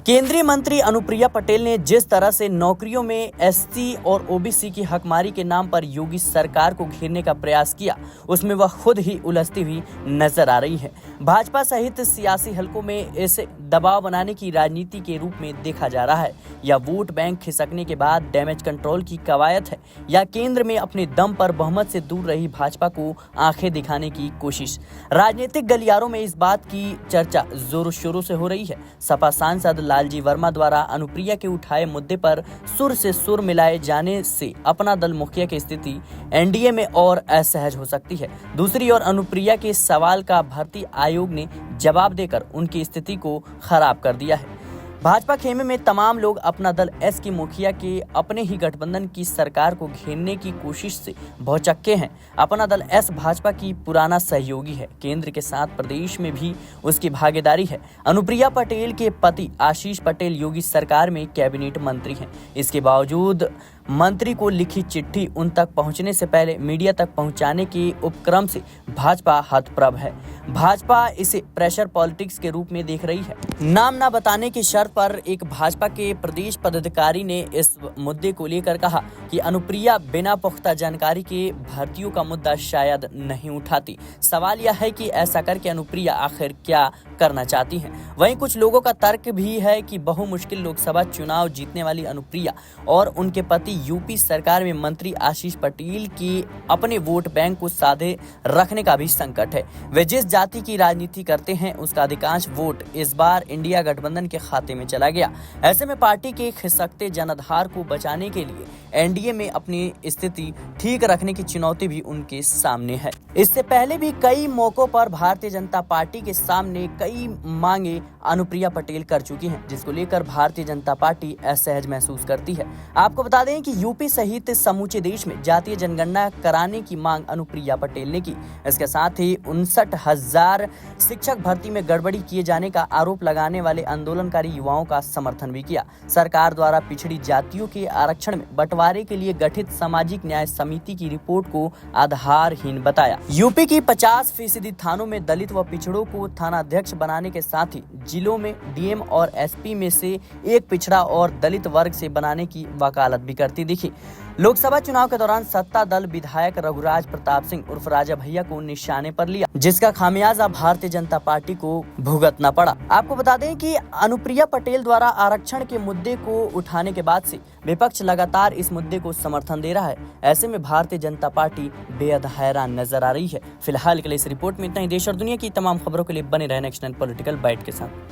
केंद्रीय मंत्री अनुप्रिया पटेल ने जिस तरह से नौकरियों में एससी और ओबीसी की हकमारी के नाम पर योगी सरकार को घेरने का प्रयास किया, उसमें वह खुद ही उलझती हुई नजर आ रही है। भाजपा सहित सियासी हलकों में इसे दबाव बनाने की राजनीति के रूप में देखा जा रहा है। या वोट बैंक खिसकने के बाद डैमेज कंट्रोल की कवायद है, या केंद्र में अपने दम पर बहुमत से दूर रही भाजपा को आंखें दिखाने की कोशिश। राजनीतिक गलियारों में इस बात की चर्चा जोरों शोरों से हो रही है। सपा सांसद लालजी वर्मा द्वारा अनुप्रिया के उठाए मुद्दे पर सुर से सुर मिलाए जाने से अपना दल मुखिया की स्थिति एनडीए में और असहज हो सकती है। दूसरी ओर अनुप्रिया के सवाल का भर्ती आयोग ने जवाब देकर उनकी स्थिति को खराब कर दिया है। भाजपा खेमे में तमाम लोग अपना दल एस की मुखिया के अपने ही गठबंधन की सरकार को घेरने की कोशिश से भौचक्के हैं। अपना दल एस भाजपा की पुराना सहयोगी है। केंद्र के साथ प्रदेश में भी उसकी भागीदारी है। अनुप्रिया पटेल के पति आशीष पटेल योगी सरकार में कैबिनेट मंत्री हैं। इसके बावजूद मंत्री को लिखी चिट्ठी उन तक पहुंचने से पहले मीडिया तक पहुंचाने के उपक्रम से भाजपा हतप्रभ है। भाजपा इसे प्रेशर पॉलिटिक्स के रूप में देख रही है। नाम न बताने की शर्त पर एक भाजपा के प्रदेश पदाधिकारी ने इस मुद्दे को लेकर कहा कि अनुप्रिया बिना पुख्ता जानकारी के भर्तियों का मुद्दा शायद नहीं उठाती। सवाल यह है कि ऐसा करके अनुप्रिया आखिर क्या करना चाहती हैं। वहीं कुछ लोगों का तर्क भी है कि बहुमुश्किल लोकसभा चुनाव जीतने वाली अनुप्रिया और उनके पति यूपी सरकार में मंत्री आशीष पटेल की अपने वोट बैंक को साधे रखने का भी संकट है। वे जिस जाति की राजनीति करते हैं उसका अधिकांश वोट इस बार इंडिया गठबंधन के खाते में चला गया। ऐसे में पार्टी के खिसकते जनाधार को बचाने के लिए एनडीए में अपनी स्थिति ठीक रखने की चुनौती भी उनके सामने है। इससे पहले भी कई मौकों पर भारतीय जनता पार्टी के सामने कई मांगे अनुप्रिया पटेल कर चुकी हैं, जिसको लेकर भारतीय जनता पार्टी असहज महसूस करती है। आपको बता दें कि यूपी सहित समूचे देश में जातीय जनगणना कराने की मांग अनुप्रिया पटेल ने की। इसके साथ ही 59,000 शिक्षक भर्ती में गड़बड़ी किए जाने का आरोप लगाने वाले आंदोलनकारी युवाओं का समर्थन भी किया। सरकार द्वारा पिछड़ी जातियों के आरक्षण में बंटवारे के लिए गठित सामाजिक न्याय समिति की रिपोर्ट को आधारहीन बताया। यूपी की 50% थानों में दलित व पिछड़ों को थानाध्यक्ष बनाने के साथ ही जिलों में डीएम और एसपी में से एक पिछड़ा और दलित वर्ग से बनाने की वकालत भी करती दिखी। लोकसभा चुनाव के दौरान सत्ता दल विधायक रघुराज प्रताप सिंह उर्फ राजा भैया को निशाने पर लिया, जिसका खामियाजा भारतीय जनता पार्टी को भुगतना पड़ा। आपको बता दें कि अनुप्रिया पटेल द्वारा आरक्षण के मुद्दे को उठाने के बाद से विपक्ष लगातार इस मुद्दे को समर्थन दे रहा है। ऐसे में भारतीय जनता पार्टी बेहद हैरान नजर आ रही है। फिलहाल के लिए इस रिपोर्ट में इतना ही। देश और दुनिया की तमाम खबरों के लिए बने रहे नेक्स्ट पॉलिटिकल बाइट के साथ।